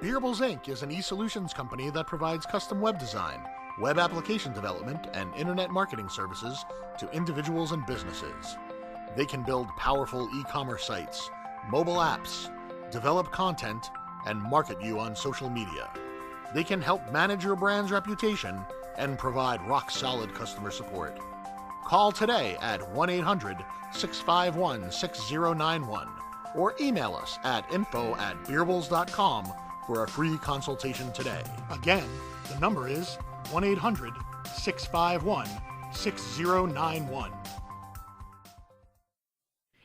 Beerables Inc. is an e-solutions company that provides custom web design, web application development, and internet marketing services to individuals and businesses. They can build powerful e-commerce sites, mobile apps, develop content, and market you on social media. They can help manage your brand's reputation and provide rock-solid customer support. Call today at 1-800-651-6091 or email us at info@beerables.com for a free consultation today. Again, the number is 1-800-651-6091.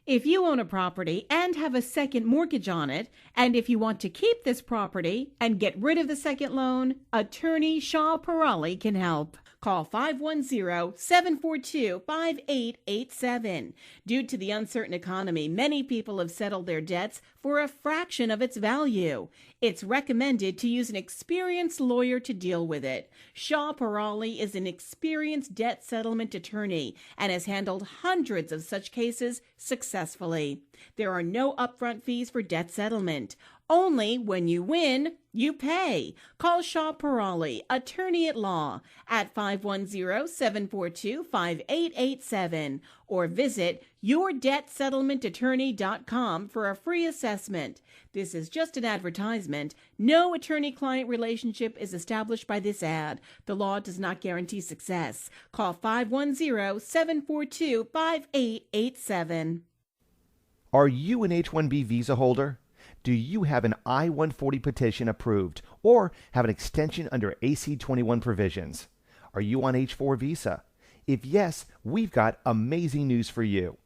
If you own a property and have a second mortgage on it, and if you want to keep this property and get rid of the second loan, attorney Shah Peerally can help. Call 510-742-5887. Due to the uncertain economy, many people have settled their debts for a fraction of its value. It's recommended to use an experienced lawyer to deal with it. Shah Peerally is an experienced debt settlement attorney and has handled hundreds of such cases successfully. There are no upfront fees for debt settlement. Only when you win, you pay. Call Shah Peerally, attorney at law, at 510-742-5887 or visit yourdebtsettlementattorney.com for a free assessment. This is just an advertisement. No attorney-client relationship is established by this ad. The law does not guarantee success. Call 510-742-5887. Are you an H1B visa holder? Do you have an I-140 petition approved or have an extension under AC-21 provisions? Are you on H-4 visa? If yes, we've got amazing news for you.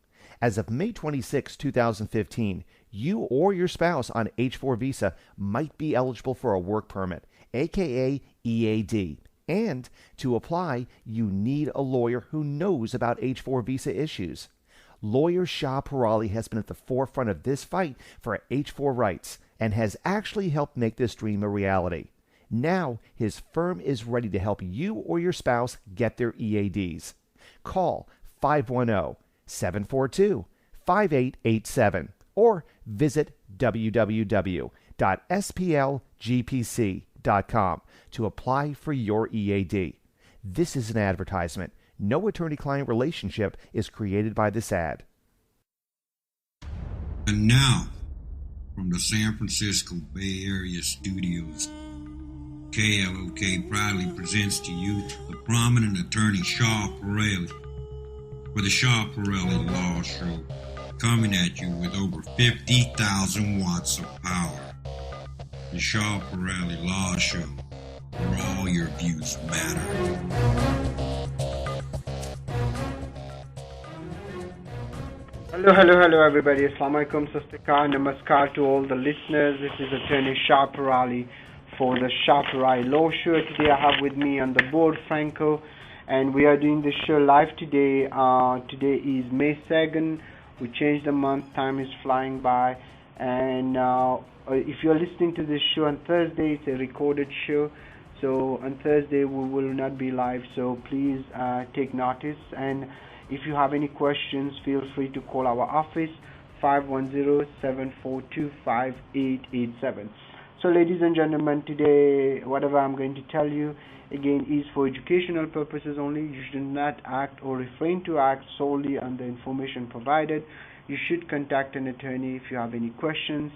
As of May 26, 2015, you or your spouse on H-4 visa might be eligible for a work permit, aka EAD. And to apply, you need a lawyer who knows about H-4 visa issues. Lawyer Shah Peerally has been at the forefront of this fight for H-4 rights and has actually helped make this dream a reality. Now, his firm is ready to help you or your spouse get their EADs. Call 510-742-5887 or visit www.splgpc.com to apply for your EAD. This is an advertisement. No attorney-client relationship is created by this ad. And now, from the San Francisco Bay Area studios, KLOK proudly presents to you the prominent attorney Shah Peerally for the Shah Peerally Law Show, coming at you with over 50,000 watts of power. The Shah Peerally Law Show, where all your views matter. Hello everybody. Assalamu alaikum, Sastikar, Namaskar to all the listeners. This is attorney Shah Peerally for the Shah Peerally Law Show. Today I have with me on the board Franco, and we are doing the show live today. Today is May 2nd. We changed the month. Time is flying by. And if you're listening to this show on Thursday, it's a recorded show. So on Thursday we will not be live. So please take notice. And if you have any questions, feel free to call our office, 510-742-5887. So ladies and gentlemen, today whatever I'm going to tell you again is for educational purposes only. You should not act or refrain to act solely on the information provided. You should contact an attorney if you have any questions.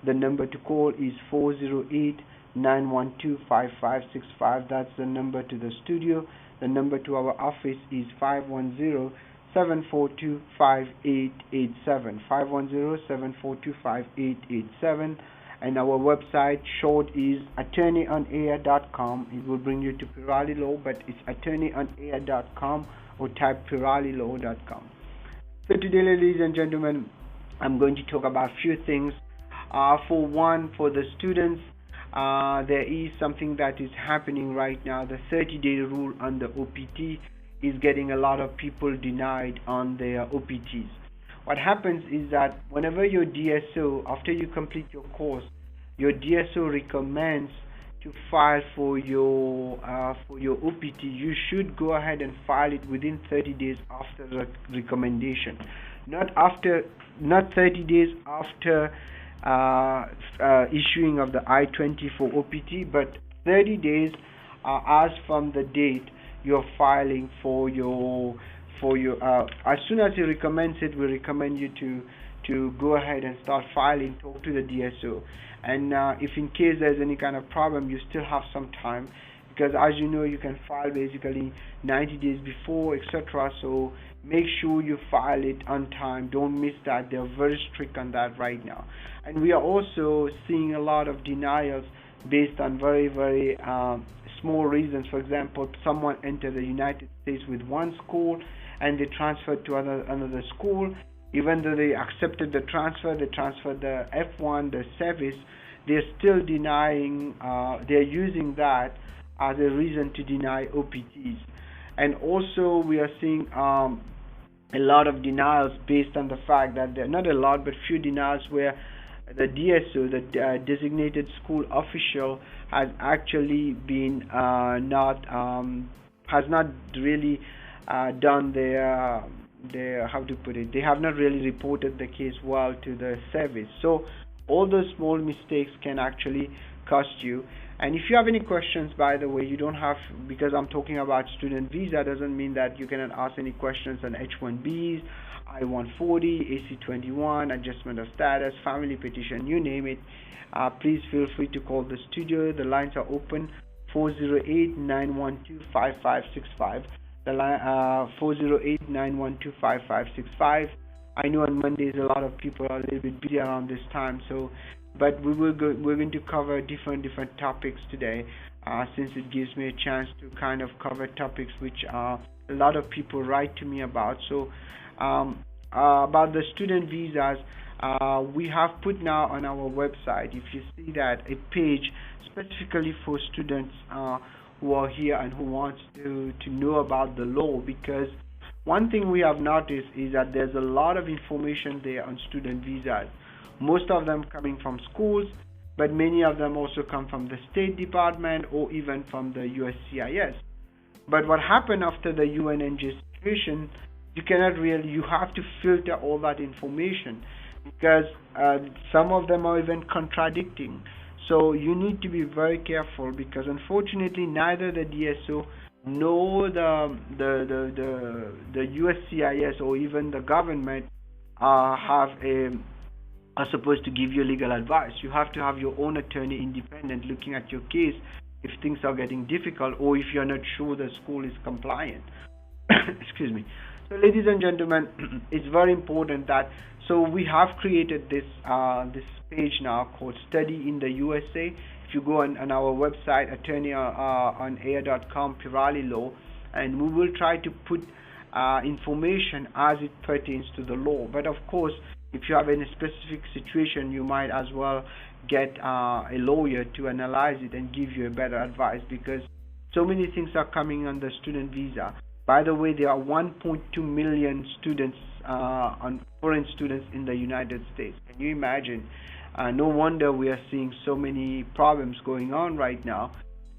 The number to call is 408-912-5565. That's the number to the studio. The number to our office is 510-742-5887. 510-742-5887. And our website short is attorneyonair.com. It will bring you to Peerally Law, but it's attorneyonair.com or type peerallylaw.com. So today, ladies and gentlemen, I'm going to talk about a few things. For one, for the students, there is something that is happening right now. The 30-day rule on the OPT is getting a lot of people denied on their OPTs. What happens is that whenever your DSO, after you complete your course, your DSO recommends to file for your OPT, you should go ahead and file it within 30 days after the recommendation. Not 30 days after issuing of the I-24 OPT, but 30 days as from the date you're filing for your as soon as he recommends it, we recommend you to go ahead and start filing, talk to the DSO, and if in case there's any kind of problem, you still have some time, because as you know, you can file basically 90 days before, etc. So make sure you file it on time, don't miss that. They're very strict on that right now. And we are also seeing a lot of denials based on very, very small reasons. For example, someone entered the United States with one school and they transferred to another school. Even though they accepted the transfer, they transferred the F1, the service, they're still denying, they're using that as a reason to deny OPTs. And also we are seeing a lot of denials based on the fact that there are not a lot, but few denials where the DSO, the designated school official, has actually been has not really done their how to put it, they have not really reported the case well to the service. So all those small mistakes can actually cost you. And if you have any questions, by the way, you don't have, because I'm talking about student visa, doesn't mean that you cannot ask any questions on H1Bs, I-140, AC-21, adjustment of status, family petition, you name it. Please feel free to call the studio. The lines are open, 408-912-5565. The line 408-912-5565. I know on Mondays a lot of people are a little bit busy around this time, so but we're going to cover different topics today, since it gives me a chance to kind of cover topics which a lot of people write to me about. So about the student visas, we have put now on our website, if you see that, a page specifically for students who are here and who wants to know about the law, because one thing we have noticed is that there's a lot of information there on student visas, most of them coming from schools, but many of them also come from the State Department or even from the USCIS. But what happened after the UNNJ situation, you cannot really, you have to filter all that information, because some of them are even contradicting. So you need to be very careful, because unfortunately neither the DSO nor the USCIS or even the government are supposed to give you legal advice. You have to have your own attorney independent looking at your case if things are getting difficult, or if you're not sure the school is compliant. Excuse me. So ladies and gentlemen, it's very important that, so we have created this this page now called Study in the USA. If you go on our website, attorneyonair.com, Peerally Law, and we will try to put information as it pertains to the law. But of course, if you have any specific situation, you might as well get a lawyer to analyze it and give you a better advice, because so many things are coming on the student visa. By the way, there are 1.2 million students, foreign students in the United States. Can you imagine? No wonder we are seeing so many problems going on right now.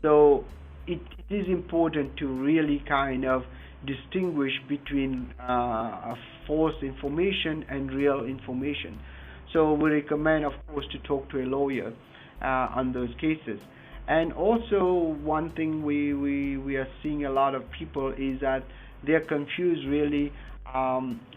So it is important to really kind of distinguish between false information and real information. So we recommend, of course, to talk to a lawyer on those cases. And also, one thing we are seeing a lot of people is that they're confused really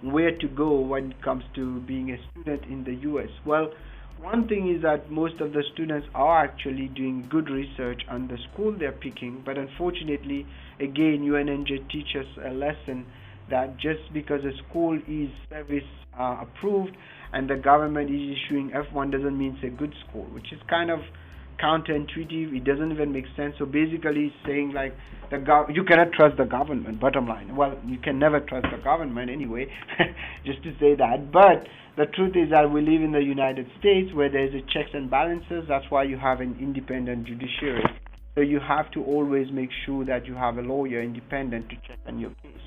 where to go when it comes to being a student in the US. Well, one thing is that most of the students are actually doing good research on the school they're picking, but unfortunately, again, UNNJ teaches a lesson that just because a school is service approved and the government is issuing F1 doesn't mean it's a good school, which is kind of counterintuitive. It doesn't even make sense. So basically it's saying like you cannot trust the government, bottom line. Well, you can never trust the government anyway, just to say that. But the truth is that we live in the United States where there's a checks and balances. That's why you have an independent judiciary. So you have to always make sure that you have a lawyer independent to check on your case.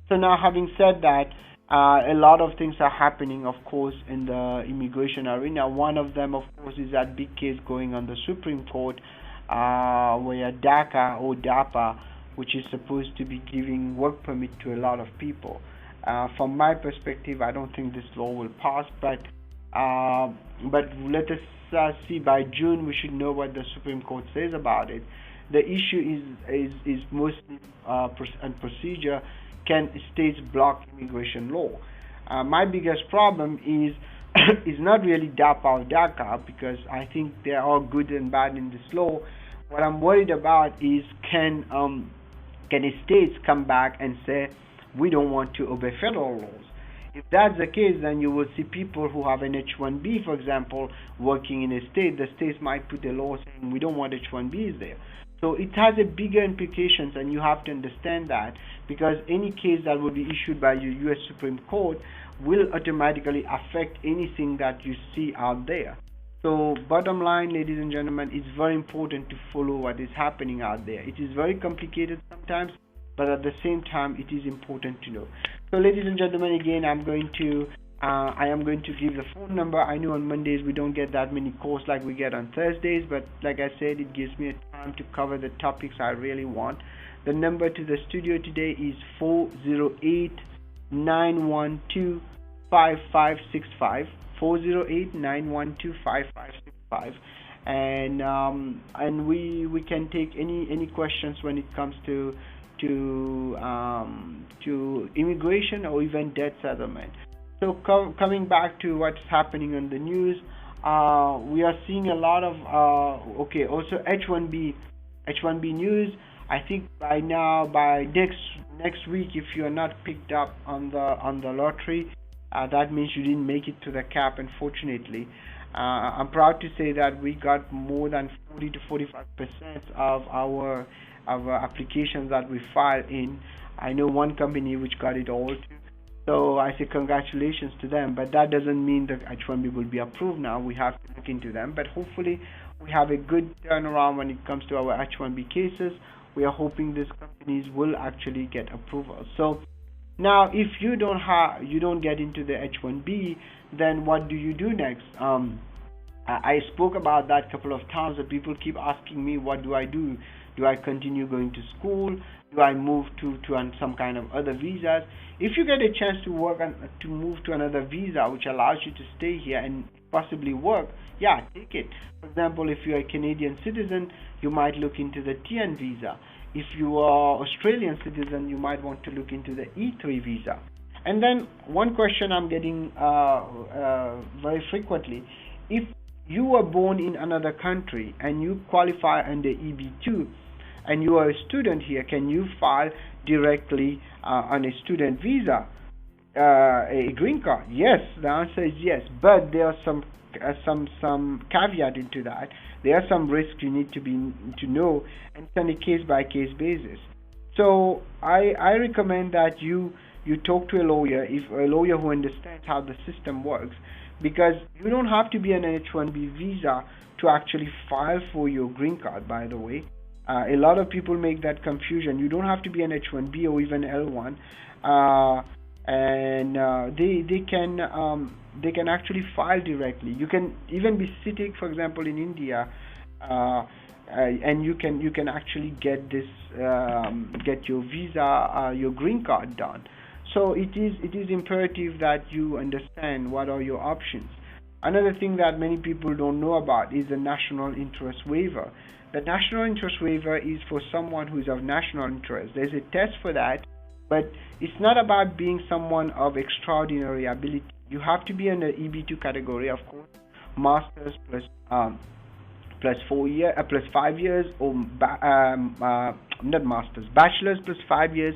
So now, having said that, a lot of things are happening, of course, in the immigration arena. One of them, of course, is that big case going on the Supreme Court, where DACA or DAPA, which is supposed to be giving work permit to a lot of people. From my perspective, I don't think this law will pass, but But let us see, by June we should know what the Supreme Court says about it. The issue is mostly procedure. Can states block immigration law? My biggest problem is is not really DAPA or DACA, because I think they're all good and bad in this law. What I'm worried about is can states come back and say we don't want to obey federal laws? If that's the case, then you will see people who have an H1B, for example, working in a state. The states might put a law saying we don't want H1Bs there. So it has a bigger implications, and you have to understand that, because any case that will be issued by the U.S. Supreme Court will automatically affect anything that you see out there. So bottom line, ladies and gentlemen, it's very important to follow what is happening out there. It is very complicated sometimes, but at the same time, it is important to know. So ladies and gentlemen, again, I am going to give the phone number. I know on Mondays we don't get that many calls like we get on Thursdays, but like I said, it gives me a time to cover the topics I really want. The number to the studio today is 408-912-5565. 408-912-5565. And we can take any questions when it comes to immigration or even debt settlement. So coming back to what's happening on the news, we are seeing a lot of also H1B news. I think by next week, if you are not picked up on the lottery, that means you didn't make it to the cap, unfortunately. I'm proud to say that we got more than 40 to 45% of our applications that we filed in. I know one company which got it all too. So I say congratulations to them, but that doesn't mean that H1B will be approved now. We have to look into them, but hopefully we have a good turnaround when it comes to our H1B cases. We are hoping these companies will actually get approval. So now, if you don't get into the H1B, then what do you do next? I spoke about that a couple of times. That people keep asking me, what do I do? Do I continue going to school? Do I move to some kind of other visas? If you get a chance to work to move to another visa which allows you to stay here and possibly work, yeah, take it. For example, if you're a Canadian citizen, you might look into the TN visa. If you are Australian citizen, you might want to look into the E3 visa. And then one question I'm getting very frequently: if you were born in another country and you qualify under EB2 and you are a student here, can you file directly on a student visa, a green card? Yes, the answer is yes, but there are some caveat into that. There are some risks you need to know, and it's on a case-by-case basis. So I recommend that you talk to a lawyer, who understands how the system works, because you don't have to be on an H1B visa to actually file for your green card, by the way. A lot of people make that confusion. You don't have to be an H1B or even L1, and they can actually file directly. You can even be sitting, for example, in India, and you can actually get your visa, your green card done. So it is imperative that you understand what are your options. Another thing that many people don't know about is the national interest waiver. The national interest waiver is for someone who is of national interest. There's a test for that, but it's not about being someone of extraordinary ability. You have to be in the EB2 category, of course, masters plus 5 years, or not masters, bachelor's plus 5 years,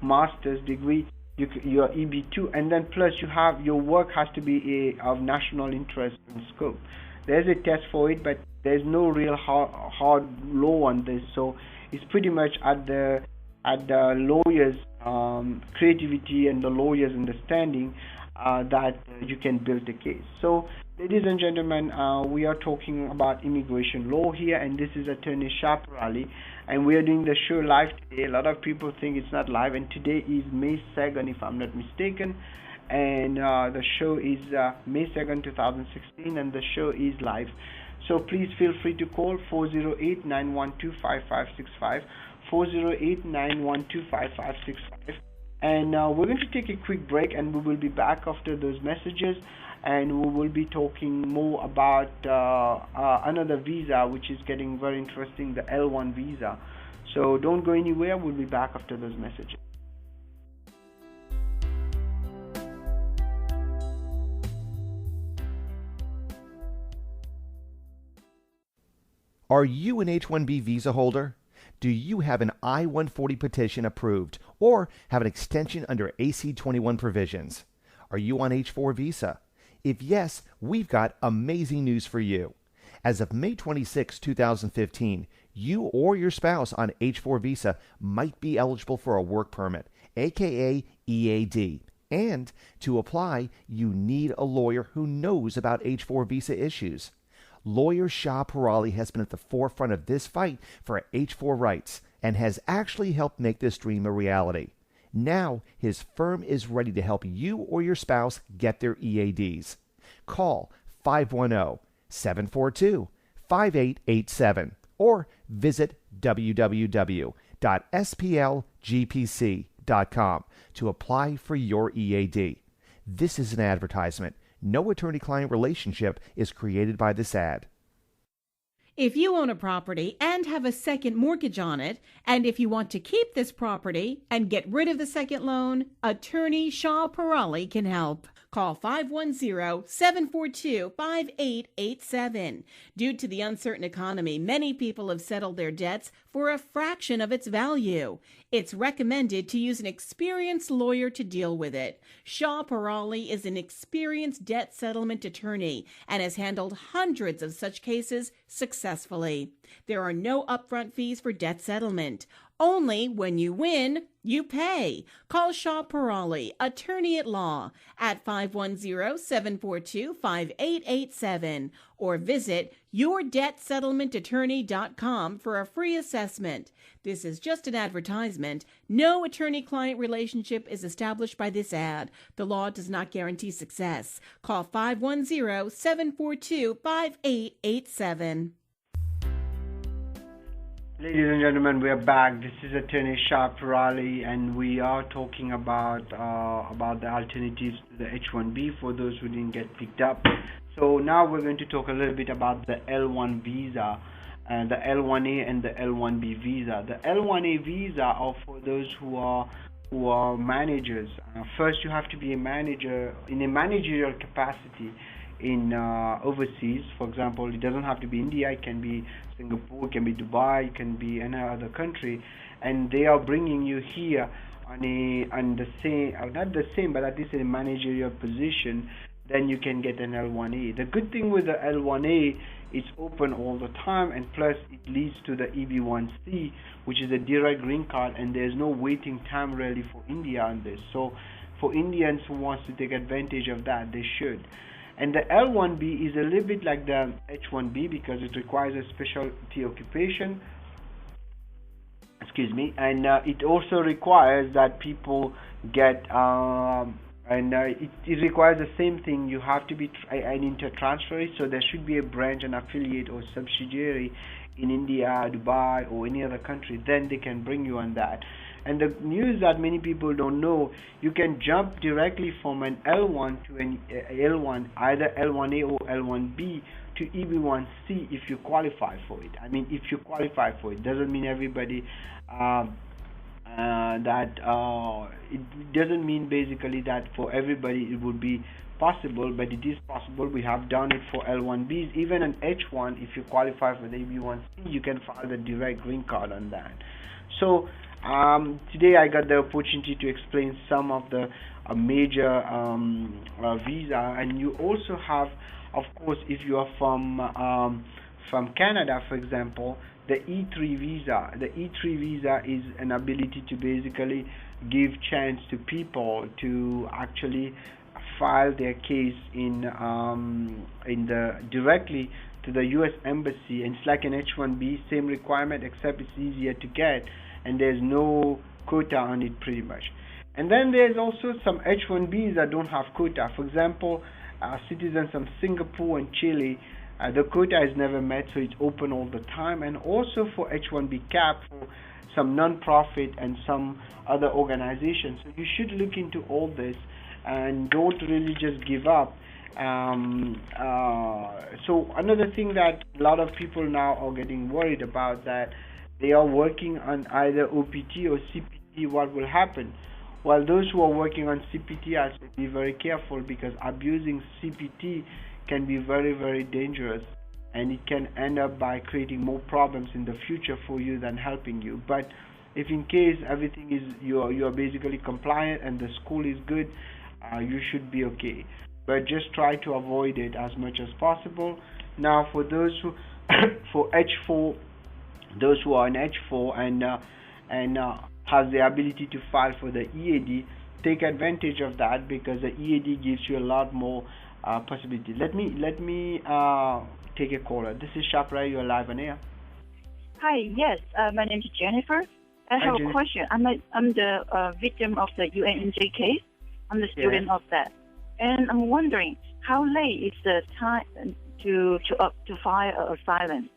master's degree. You're EB2, and then plus your work has to be of national interest in scope. There's a test for it, but there's no real hard law on this. So it's pretty much at the lawyer's creativity and the lawyer's understanding that you can build a case. So, ladies and gentlemen, we are talking about immigration law here, and this is Attorney Shah Peerally, and we are doing the show live today. A lot of people think it's not live, and today is May 2nd, if I'm not mistaken, and the show is May 2nd, 2016, and the show is live. So please feel free to call 408-912-5565, 408-912-5565. And we're going to take a quick break, and we will be back after those messages. and we will be talking more about another visa which is getting very interesting, the L1 visa. So don't go anywhere. We'll be back after those messages. Are you an H-1B visa holder? Do you have an I-140 petition approved or have an extension under AC-21 provisions? Are you on H-4 visa? If yes, we've got amazing news for you. As of May 26, 2015, you or your spouse on H-4 visa might be eligible for a work permit, aka EAD. And to apply, you need a lawyer who knows about H-4 visa issues. Lawyer Shah Peerally has been at the forefront of this fight for H-4 rights and has actually helped make this dream a reality. Now, his firm is ready to help you or your spouse get their EADs. Call 510-742-5887 or visit www.splgpc.com to apply for your EAD. This is an advertisement. No attorney-client relationship is created by this ad. If you own a property and have a second mortgage on it, and if you want to keep this property and get rid of the second loan, attorney Shah Peerally can help. Call 510-742-5887. Due to the uncertain economy, many people have settled their debts for a fraction of its value. It's recommended to use an experienced lawyer to deal with it. Shah Peerally is an experienced debt settlement attorney and has handled hundreds of such cases successfully. There are no upfront fees for debt settlement. Only when you win, you pay. Call Shah Peerally, attorney at law, at 510-742-5887 or visit yourdebtsettlementattorney.com for a free assessment. This is just an advertisement. No attorney-client relationship is established by this ad. The law does not guarantee success. Call 510-742-5887. Ladies and gentlemen, we are back. This is attorney Shah Peerally, and we are talking about the alternatives to the H1B for those who didn't get picked up. So now we're going to talk a little bit about the L1 visa, the L1A and the L1B visa. The L1A visa are for those who are managers. First, you have to be a manager in a managerial capacity in overseas. For example, it doesn't have to be India, it can be Singapore, it can be Dubai, it can be any other country, and they are bringing you here on the same, not the same, but at least in a managerial position. Then you can get an L1A. The good thing with the L1A, it's open all the time, and plus it leads to the EB1C, which is a direct green card, and there's no waiting time really for India on this. So for Indians who wants to take advantage of that, they should. And the L1B is a little bit like the H1B because it requires a specialty occupation. And it also requires that people get, it requires the same thing. You have to be an inter-transferee, so there should be a branch, an affiliate or subsidiary in India, Dubai, or any other country. Then they can bring you on that. And the news that many people don't know, you can jump directly from an L1 to an L1, either L1A or L1B, to EB1C if you qualify for it. I mean, if you qualify for it, doesn't mean everybody it doesn't mean basically that for everybody it would be possible, but it is possible. We have done it for L1Bs. Even an H1, if you qualify for the EB1C, you can file the direct green card on that. So today I got the opportunity to explain some of the major visa, and you also have, of course, if you are from Canada, for example, the E3 visa. The E3 visa is an ability to basically give chance to people to actually file their case directly to the U.S. Embassy, and it's like an H1B, same requirement, except it's easier to get, and there's no quota on it pretty much. And then there's also some H1Bs that don't have quota. For example, citizens from Singapore and Chile, the quota is never met, so it's open all the time. And also for H1B cap for some non-profit and some other organizations. So you should look into all this and don't really just give up. So another thing that a lot of people now are getting worried about, that they are working on either OPT or CPT, what will happen? Well, those who are working on CPT, I should be very careful, because abusing CPT can be very, very dangerous, and it can end up by creating more problems in the future for you than helping you. But if in case everything is, you are basically compliant and the school is good, you should be okay. But just try to avoid it as much as possible. Now, for those who for H4, those who are in H4 and has the ability to file for the EAD, take advantage of that, because the EAD gives you a lot more possibility. Let me take a caller. This is Shah Peerally. You're live on air. Hi, yes, my name is Jennifer. I have a question. I'm the victim of the UNJ case. I'm the student of that, and I'm wondering how late is the time to file asylum?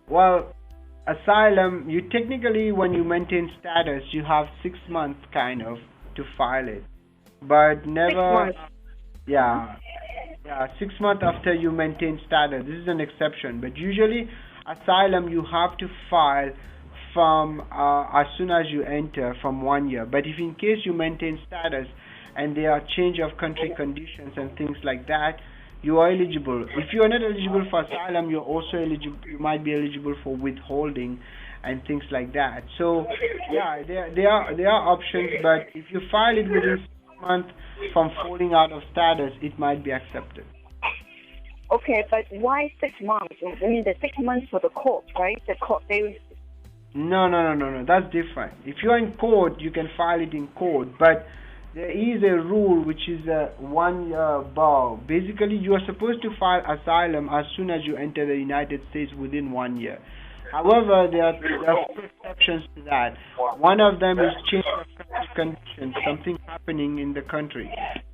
Well, asylum, you technically, when you maintain status, you have 6 months kind of to file it, but never. 6 months. Yeah, 6 months after you maintain status. This is an exception, but usually asylum you have to file from as soon as you enter, from 1 year. But if in case you maintain status and there are change of country conditions and things like that, you are eligible. If you are not eligible for asylum, you're also eligible. You might be eligible for withholding and things like that. So yeah, there are options, but if you file it within 6 months from falling out of status, it might be accepted. Okay, but why 6 months? I mean, the 6 months for the court, right? The court, they... No. That's different. If you're in court, you can file it in court, but there is a rule which is a 1 year bar. Basically, you are supposed to file asylum as soon as you enter the United States within 1 year. However, there are exceptions to that. One of them is change of country conditions, something happening in the country.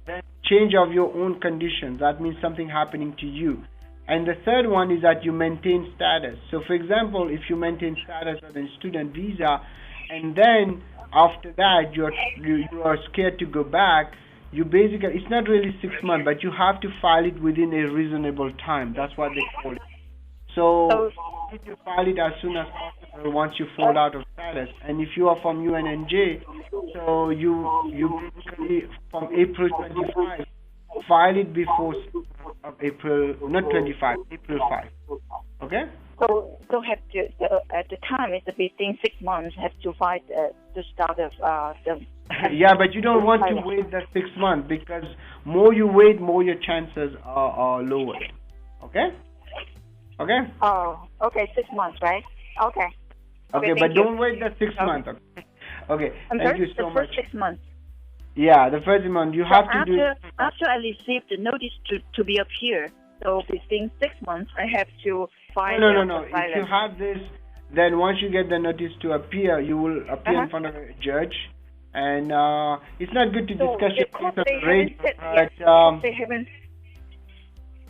Then change of your own conditions, that means something happening to you. And the third one is that you maintain status. So for example, if you maintain status on a student visa, and then after that you are scared to go back, you basically, it's not really 6 months, but you have to file it within a reasonable time. That's what they call it. So you need to file it as soon as possible once you fall out of status. And if you are from UNNJ, so you basically from April 25, file it before April, not 25, April 5. Okay? So have to at the time it's within 6 months have to file the start of the. Yeah, but you don't want to wait the 6 months, because more you wait, more your chances are lower. Okay? Okay? Oh, okay, 6 months, right? Okay. Okay, but don't wait the 6 months. Okay. Thank you so much. The first 6 months. Yeah, the first month you have to do. After I receive the notice to be appeared, so within 6 months I have to file. No. If you have this, then once you get the notice to appear, you will appear in front of a judge, and it's not good to discuss your case on the radio, but they haven't.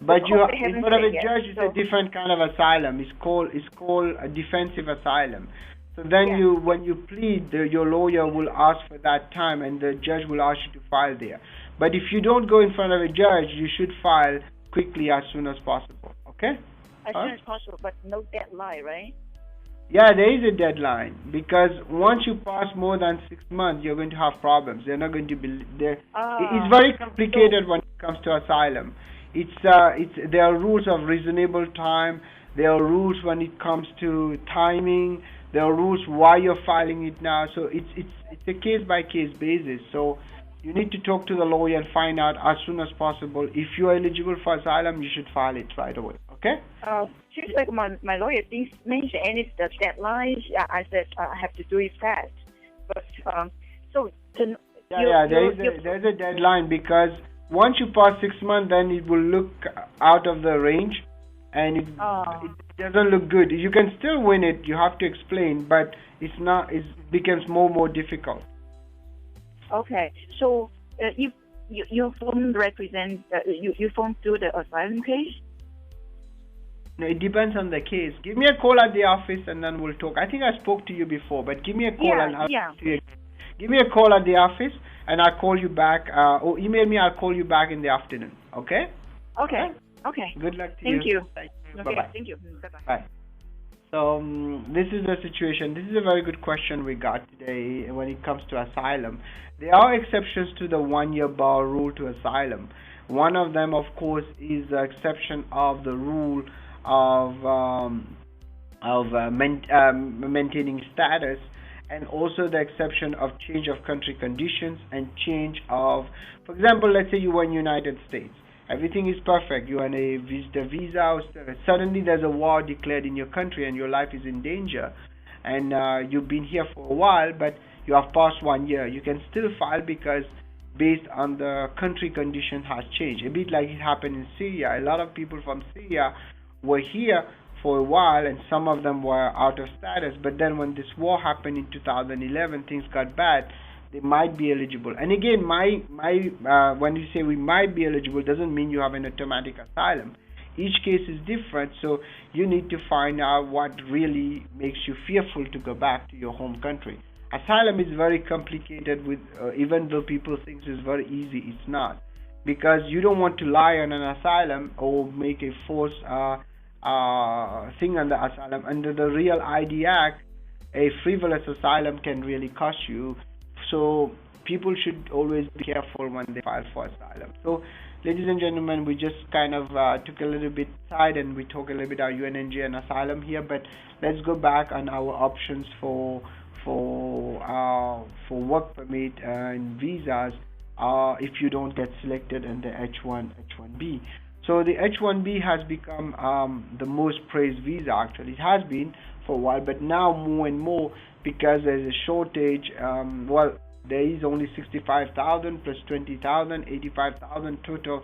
But you in front of a judge is a different kind of asylum. It's called a defensive asylum. So then when you plead, your lawyer will ask for that time, and the judge will ask you to file there. But if you don't go in front of a judge, you should file quickly as soon as possible. Okay? As soon as possible, but no deadline, right? Yeah, there is a deadline, because once you pass more than 6 months, you're going to have problems. They're not going to be there. It's very complicated when it comes to asylum. There are rules of reasonable time. There are rules when it comes to timing. There are rules why you're filing it now. So it's a case by case basis. So you need to talk to the lawyer and find out as soon as possible. If you are eligible for asylum, you should file it right away. Okay? Just like my lawyer didn't mention any the deadlines. I said I have to do it fast. But there's a deadline, because once you pass 6 months, then it will look out of the range, and it doesn't look good. You can still win it. You have to explain, but it's not. It becomes more difficult. Okay, so your phone represents you phone through the asylum case. No, it depends on the case. Give me a call at the office, and then we'll talk. I think I spoke to you before, but give me a call and I'll talk to you. Give me a call at the office, and I'll call you back, or email me. I'll call you back in the afternoon. Okay? Okay. Okay. Good luck to Thank you. you. Thank you. Okay. Bye-bye. Thank you. Bye-bye. Bye. So this is the situation. This is a very good question we got today when it comes to asylum. There are exceptions to the 1-year bar rule to asylum. One of them, of course, is the exception of the rule of maintaining status, and also the exception of change of country conditions and change of, for example, let's say you were in United States. Everything is perfect. You're on a visitor visa. Suddenly there's a war declared in your country and your life is in danger. And you've been here for a while, but you have passed 1 year. You can still file because based on the country condition has changed. A bit like it happened in Syria. A lot of people from Syria were here for a while, and some of them were out of status. But then when this war happened in 2011, things got bad. They might be eligible. And again, when you say we might be eligible, doesn't mean you have an automatic asylum. Each case is different, so you need to find out what really makes you fearful to go back to your home country. Asylum is very complicated, with even though people think it's very easy, it's not. Because you don't want to lie on an asylum or make a false thing on the asylum. Under the Real ID Act, a frivolous asylum can really cost you. So people should always be careful when they file for asylum. So, ladies and gentlemen, we just kind of took a little bit side and we talk a little bit about UNNJ and asylum here. But let's go back on our options for work permit and visas if you don't get selected in the H1B. So the H1B has become the most praised visa. Actually, it has been for a while, but now more and more, because there's a shortage. There is only 65,000 plus 20,000, 85,000 total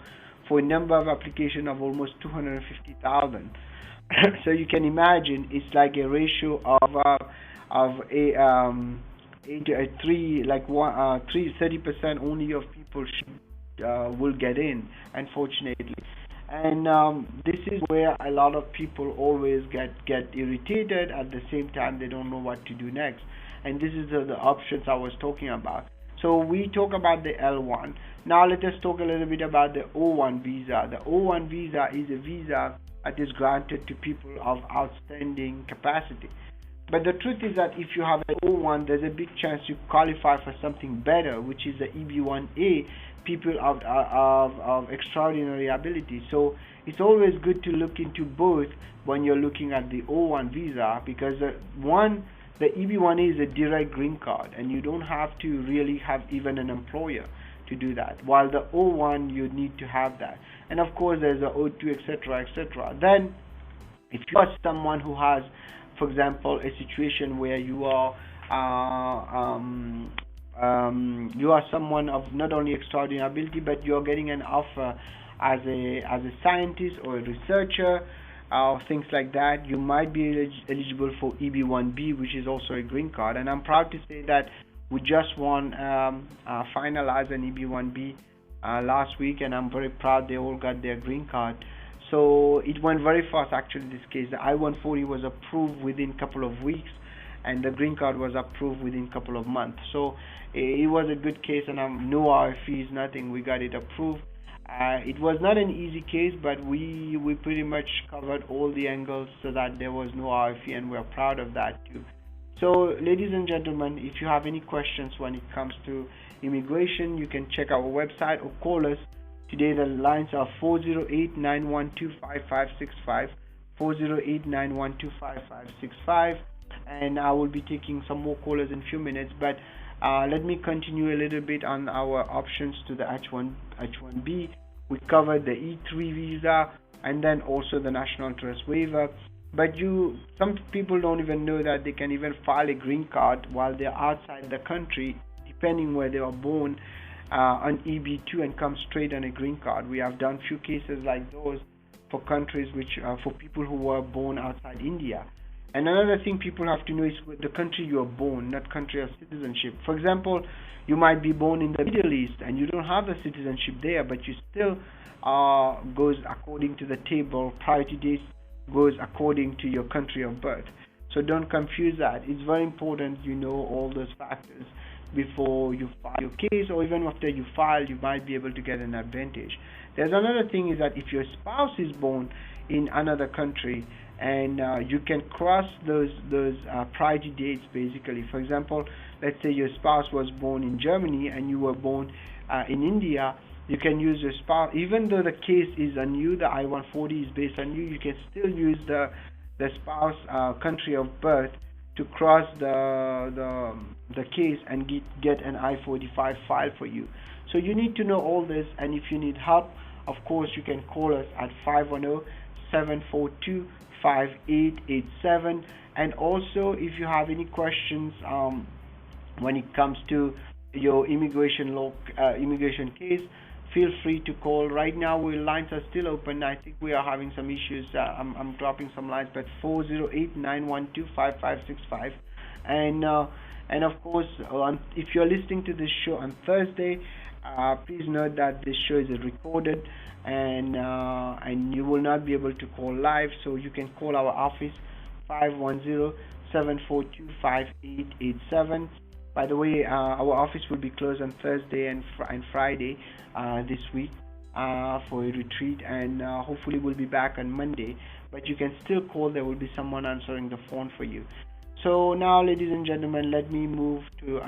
for a number of applications of almost 250,000. So you can imagine it's like a ratio of 8 to 3, like 30% only of people will get in, unfortunately. And this is where a lot of people always get irritated. At the same time, they don't know what to do next. And this is the options I was talking about. So we talk about the L1. Now let us talk a little bit about the O1 visa. The O1 visa is a visa that is granted to people of outstanding capacity. But the truth is that if you have an O1, there's a big chance you qualify for something better, which is the EB1A, people of extraordinary ability. So it's always good to look into both when you're looking at the O1 visa, because the EB1A is a direct green card, and you don't have to really have even an employer to do that. While the O1, you need to have that. And of course, there's the O2, etc., etc. Then, if you are someone who has, for example, a situation where you are someone of not only extraordinary ability, but you're getting an offer as a scientist or a researcher, things like that, you might be eligible for EB1B, which is also a green card. And I'm proud to say that we just finalized an EB1B last week, and I'm very proud they all got their green card. So it went very fast, actually, in this case. The I-140 was approved within a couple of weeks, and the green card was approved within a couple of months. So it was a good case, and no RFEs, nothing. We got it approved. It was not an easy case, but we pretty much covered all the angles so that there was no RFE, and we're proud of that too. So, ladies and gentlemen, if you have any questions when it comes to immigration, you can check our website or call us. Today the lines are 408-912-5565, 408-912-5565, and I will be taking some more callers in a few minutes, but let me continue a little bit on our options to the H1B. We covered the E3 visa and then also the national interest waiver. But some people don't even know that they can even file a green card while they're outside the country, depending where they are born, on EB2 and come straight on a green card. We have done few cases like those for countries which for people who were born outside India. And another thing people have to know is the country you are born, not country of citizenship. For example, you might be born in the Middle East and you don't have the citizenship there, but you still goes according to the table. Priority dates goes according to your country of birth. So don't confuse that. It's very important you know all those factors before you file your case, or even after you file, you might be able to get an advantage. There's another thing is that if your spouse is born in another country, and you can cross those priority dates basically. For example, let's say your spouse was born in Germany and you were born in India. You can use your spouse, even though the case is on you, the I-140 is based on you, you can still use the spouse country of birth to cross the case and get an I-45 file for you. So you need to know all this, and if you need help, of course, you can call us at 510-742-5887. And also, if you have any questions when it comes to your immigration case, feel free to call. Right now, our lines are still open. I think we are having some issues. I'm dropping some lines, but 408-912-5565. And of course, if you're listening to this show on Thursday, please note that this show is recorded, and you will not be able to call live. So you can call our office 510-742-5887. By the way, our office will be closed on Thursday and Friday this week for a retreat, and hopefully we'll be back on Monday. But you can still call. There will be someone answering the phone for you. So now, ladies and gentlemen, let me move to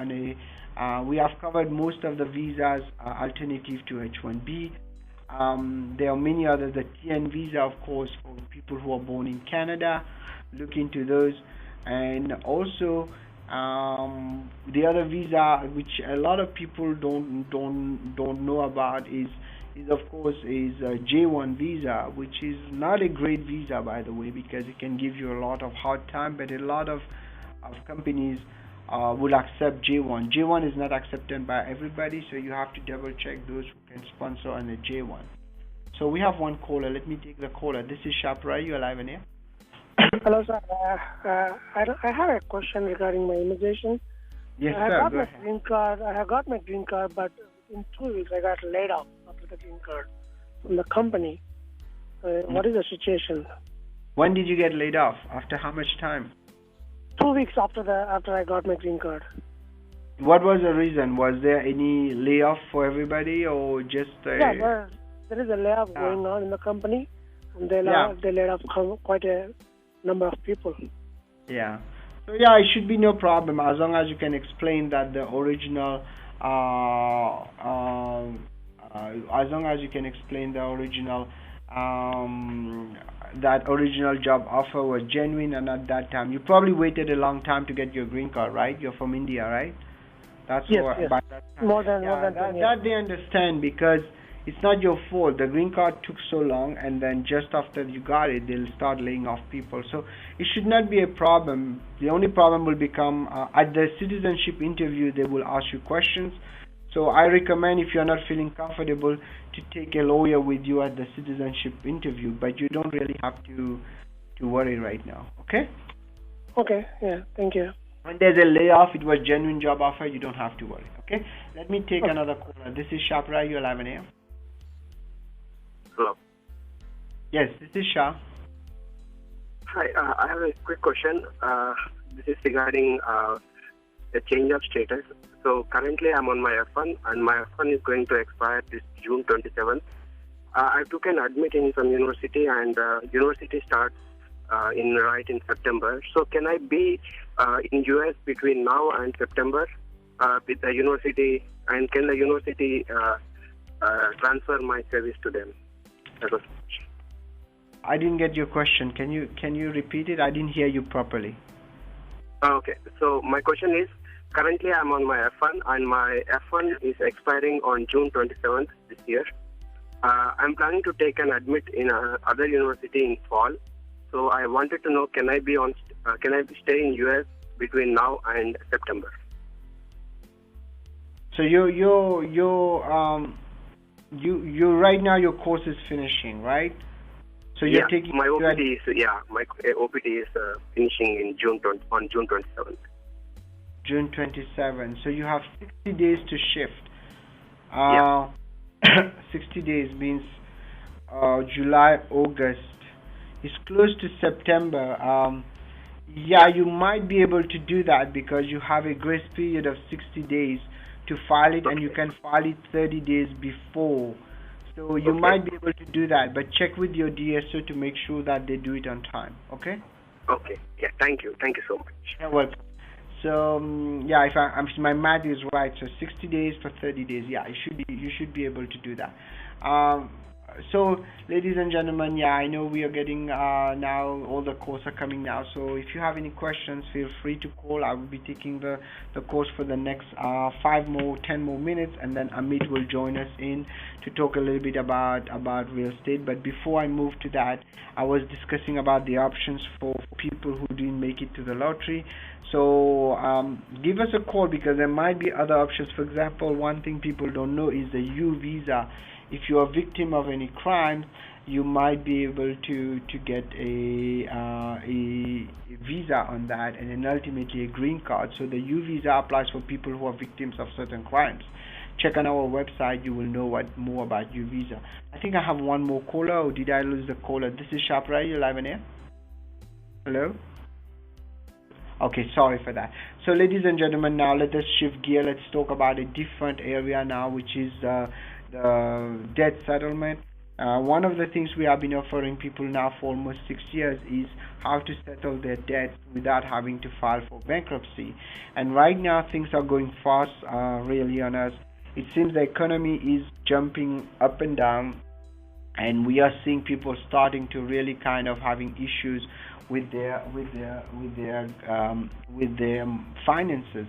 we have covered most of the visas alternative to H1B. There are many others. The TN visa, of course, for people who are born in Canada. Look into those, and also the other visa, which a lot of people don't know about, is of course a J1 visa, which is not a great visa, by the way, because it can give you a lot of hard time. But a lot of companies will accept J1. J1 is not accepted by everybody, so you have to double check those who can sponsor on a J1. So we have one caller. Let me take the caller. This is Shah Peerally. You're live in here. Hello, sir. I have a question regarding my immigration. Yes, I sir. got Go my ahead. green card. I have got my green card, but in 2 weeks I got laid off after the green card from the company. What is the situation? When did you get laid off? After how much time? 2 weeks after I got my green card. What was the reason? Was there any layoff for everybody, or just Yeah, there is a layoff going on in the company, and they laid off quite a number of people. Yeah. So yeah, it should be no problem as long as you can explain that the original that original job offer was genuine, and at that time you probably waited a long time to get your green card, right? You're from India, right? That's Yes. By that time. More than 10 years. That they understand, because it's not your fault. The green card took so long, and then just after you got it, they'll start laying off people. So it should not be a problem. The only problem will become at the citizenship interview. They will ask you questions. So I recommend, if you're not feeling comfortable, to take a lawyer with you at the citizenship interview. But you don't really have to worry right now. Okay? Okay. Yeah. Thank you. When there's a layoff, it was genuine job offer. You don't have to worry. Okay? Let me take another caller. This is Shah Peerally. You're live in here. Hello. Yes, this is Shah. Hi, I have a quick question. This is regarding a change of status. So currently I'm on my F1, and my F1 is going to expire this June 27th. I took an admit in some university, and university starts in September. So can I be in US between now and September with the university, and can the university transfer my service to them? I didn't get your question. Can you repeat it? I didn't hear you properly. Okay. So my question is, currently I'm on my F1, and my F1 is expiring on June 27th this year. I'm planning to take an admit in other university in fall. So I wanted to know, can I stay in US between now and September? So you right now your course is finishing, right? So you're taking my OPT is finishing in on June 27th. June 27. So you have 60 days to shift. 60 days means July, August. It's close to September. Yeah, you might be able to do that because you have a grace period of 60 days to file it, and you can file it 30 days before. So you might be able to do that, but check with your DSO to make sure that they do it on time. Okay? Okay. Yeah. Thank you. Thank you so much. You're welcome. So yeah, if my math is right, so 60 days for 30 days. Yeah, you should be able to do that. So ladies and gentlemen, yeah, I know we are getting now all the calls are coming now. So if you have any questions, feel free to call. I will be taking the course for the next 10 more minutes, and then Amit will join us in to talk a little bit about real estate. But before I move to that, I was discussing about the options for people who didn't make it to the lottery. So give us a call because there might be other options. For example, one thing people don't know is the U visa. If you are a victim of any crime, you might be able to get a visa on that, and then ultimately a green card. So the U visa applies for people who are victims of certain crimes. Check on our website, you will know more about U visa. I think I have one more caller, or did I lose the caller? This is Shah Peerally, live on air. Hello? Okay, sorry for that. So ladies and gentlemen, now let us shift gear. Let's talk about a different area now, which is the debt settlement. One of the things we have been offering people now for almost 6 years is how to settle their debts without having to file for bankruptcy. And right now things are going fast really on us. It seems the economy is jumping up and down, and we are seeing people starting to really kind of having issues with their finances.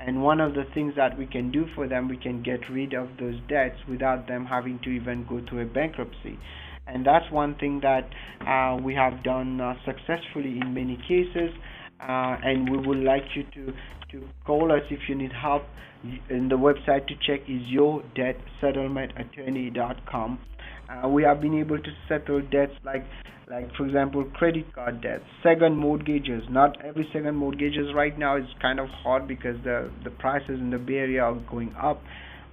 And one of the things that we can do for them, we can get rid of those debts without them having to even go through a bankruptcy. And that's one thing that we have done successfully in many cases. And we would like you to call us if you need help. And the website to check is yourdebtsettlementattorney.com. We have been able to settle debts like for example credit card debts, second mortgages. Not every second mortgages right now is kind of hard because the prices in the Bay Area are going up,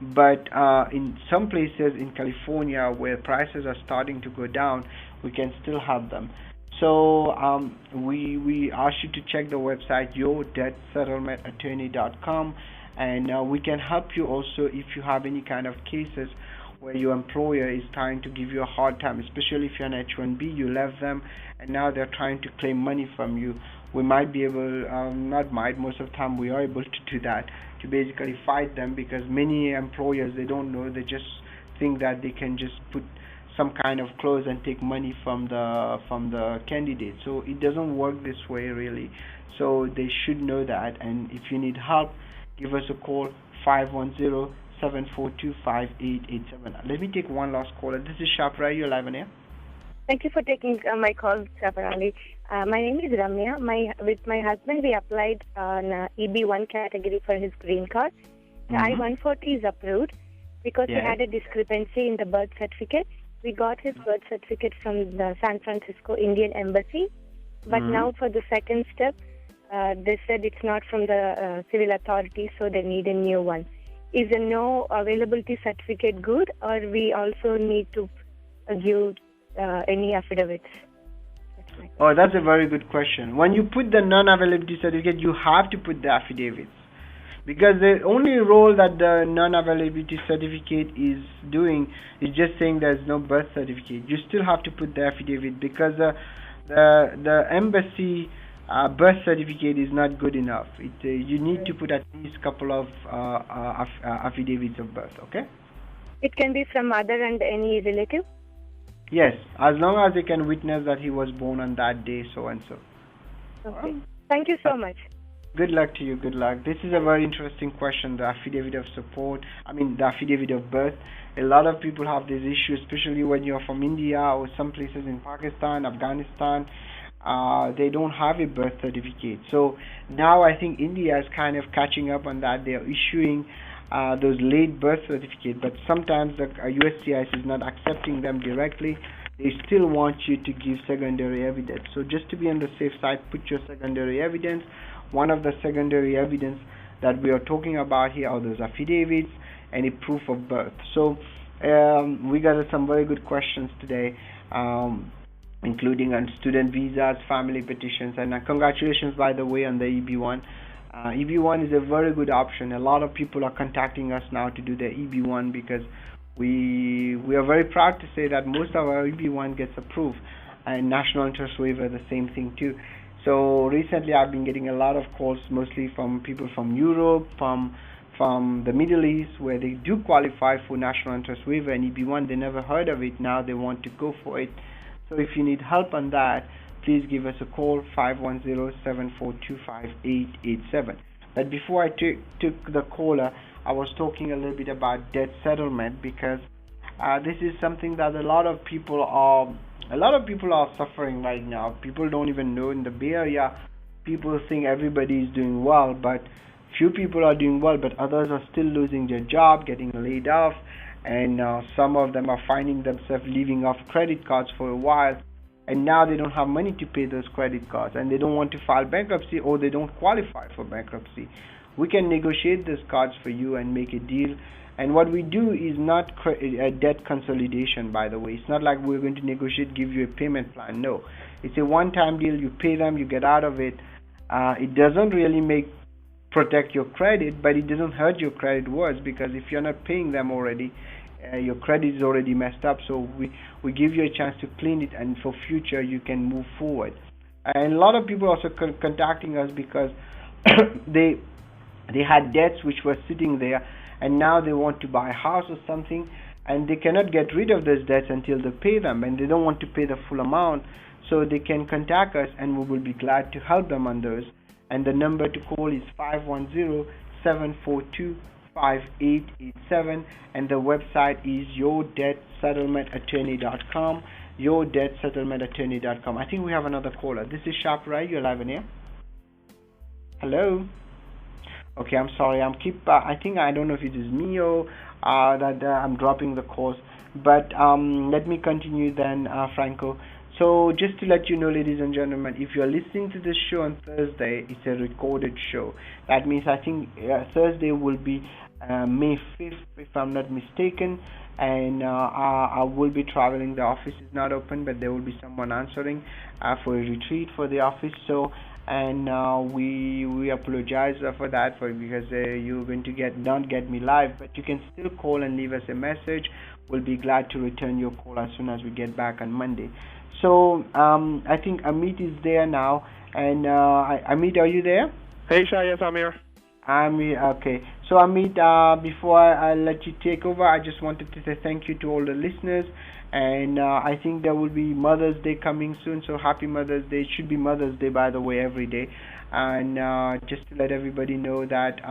but in some places in California where prices are starting to go down, we can still have them. So we ask you to check the website yourdebtsettlementattorney.com, and we can help you also if you have any kind of cases where your employer is trying to give you a hard time, especially if you're an H1B, you left them and now they're trying to claim money from you. We might be able, most of the time we are able to do that, to basically fight them, because many employers, they don't know, they just think that they can just put some kind of clause and take money from the candidate. So it doesn't work this way really. So they should know that, and if you need help, give us a call, 510-742-5887. Let me take one last caller. This is Shah Peerally, you're live on air. Thank you for taking my call, Shah Peerally. My name is Ramya. With my husband, we applied on EB1 category for his green card. The I-140 is approved because he had a discrepancy in the birth certificate. We got his birth certificate from the San Francisco Indian Embassy, but now for the second step, they said it's not from the civil authority, so they need a new one. Is a no availability certificate good, or we also need to give any affidavits? Oh, that's a very good question. When you put the non-availability certificate, you have to put the affidavits, because the only role that the non-availability certificate is doing is just saying there's no birth certificate. You still have to put the affidavit, because the embassy birth certificate is not good enough. You need to put at least a couple of affidavits of birth. Okay? It can be from mother and any relative? Yes, as long as they can witness that he was born on that day, so and so. Okay. Thank you so much. Good luck to you. Good luck. This is a very interesting question, the affidavit of support. The affidavit of birth. A lot of people have this issue, especially when you're from India or some places in Pakistan, Afghanistan. They don't have a birth certificate. So now I think India is kind of catching up on that. They are issuing those late birth certificates, but sometimes the USCIS is not accepting them directly. They still want you to give secondary evidence. So just to be on the safe side, put your secondary evidence. One of the secondary evidence that we are talking about here are those affidavits and a proof of birth. So we got some very good questions today. including on student visas, family petitions, and congratulations, by the way, on the EB1. EB1 is a very good option. A lot of people are contacting us now to do their EB1 because we are very proud to say that most of our EB1 gets approved, and national interest waiver the same thing too. So recently I've been getting a lot of calls, mostly from people from Europe, from the Middle East, where they do qualify for national interest waiver and EB1. They never heard of it. Now they want to go for it. So if you need help on that, please give us a call, 510-742-5887. But before I took the caller, I was talking a little bit about debt settlement, because this is something that a lot of people are suffering right now. People don't even know. In the Bay Area, people think everybody is doing well, but few people are doing well, but others are still losing their job, getting laid off, and some of them are finding themselves living off credit cards for a while, and now they don't have money to pay those credit cards, and they don't want to file bankruptcy, or they don't qualify for bankruptcy. We can negotiate those cards for you and make a deal. And what we do is not a debt consolidation, by the way. It's not like we're going to negotiate, give you a payment plan. No, it's a one-time deal. You pay them, you get out of it. It doesn't really protect your credit, but it doesn't hurt your credit worse, because if you're not paying them already, your credit is already messed up. So we give you a chance to clean it, and for future you can move forward. And a lot of people also contacting us because they had debts which were sitting there, and now they want to buy a house or something, and they cannot get rid of those debts until they pay them, and they don't want to pay the full amount. So they can contact us, and we will be glad to help them on those. And the number to call is 510-742-5887, and the website is yourdebtsettlementattorney.com, yourdebtsettlementattorney.com. I think we have another caller. This is Shah Peerally. You're live in here. Hello. Okay, I'm sorry. I think, I don't know if it is me or that I'm dropping the calls, but let me continue then, Franco. So just to let you know, ladies and gentlemen, if you're listening to this show on Thursday, it's a recorded show. That means I think Thursday will be May 5th, if I'm not mistaken, and I will be traveling. The office is not open, but there will be someone answering for a retreat for the office. So, and we apologize for that, because you're going to not get me live, but you can still call and leave us a message. We'll be glad to return your call as soon as we get back on Monday. So I think Amit is there now, and Amit, are you there? Hey Shah, yes, I'm here. Okay. So Amit, before I let you take over, I just wanted to say thank you to all the listeners, and I think there will be Mother's Day coming soon, so happy Mother's Day. It should be Mother's Day, by the way, every day. And just to let everybody know that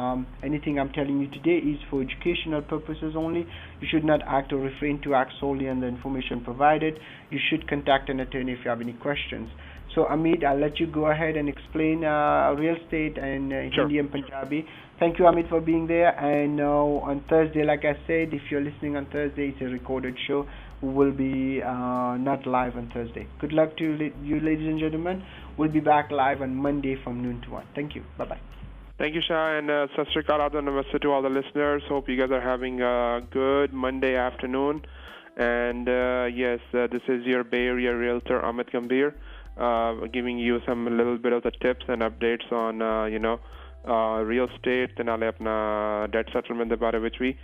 anything I'm telling you today is for educational purposes only. You should not act or refrain to act solely on the information provided. You should contact an attorney if you have any questions. So Amit, I'll let you go ahead and explain real estate and Hindi and Punjabi. Thank you, Amit, for being there. And on Thursday, like I said, if you're listening on Thursday, it's a recorded show. We will be not live on Thursday. Good luck to you, ladies and gentlemen. We'll be back live on Monday from noon to 1. Thank you. Bye-bye. Thank you, Shah, and Sat Sri Akal, Adab, Namaste to all the listeners. Hope you guys are having a good Monday afternoon. And yes, this is your Bay Area Realtor, Amit Gambhir, giving you some little bit of the tips and updates on, real estate, and I'll apna debt settlement the bare which we.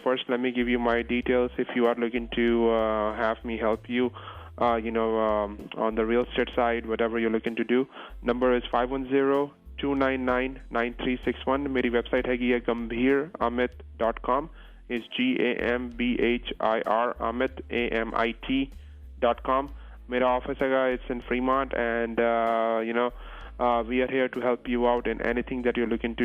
First, let me give you my details if you are looking to have me help you, on the real estate side, whatever you're looking to do. Number is 510-299-9361. मेरी website है gambhiramit.com. is GAMBHIR Amit AMIT.com. मेरा office है, it's in Fremont, and we are here to help you out in anything that you're looking to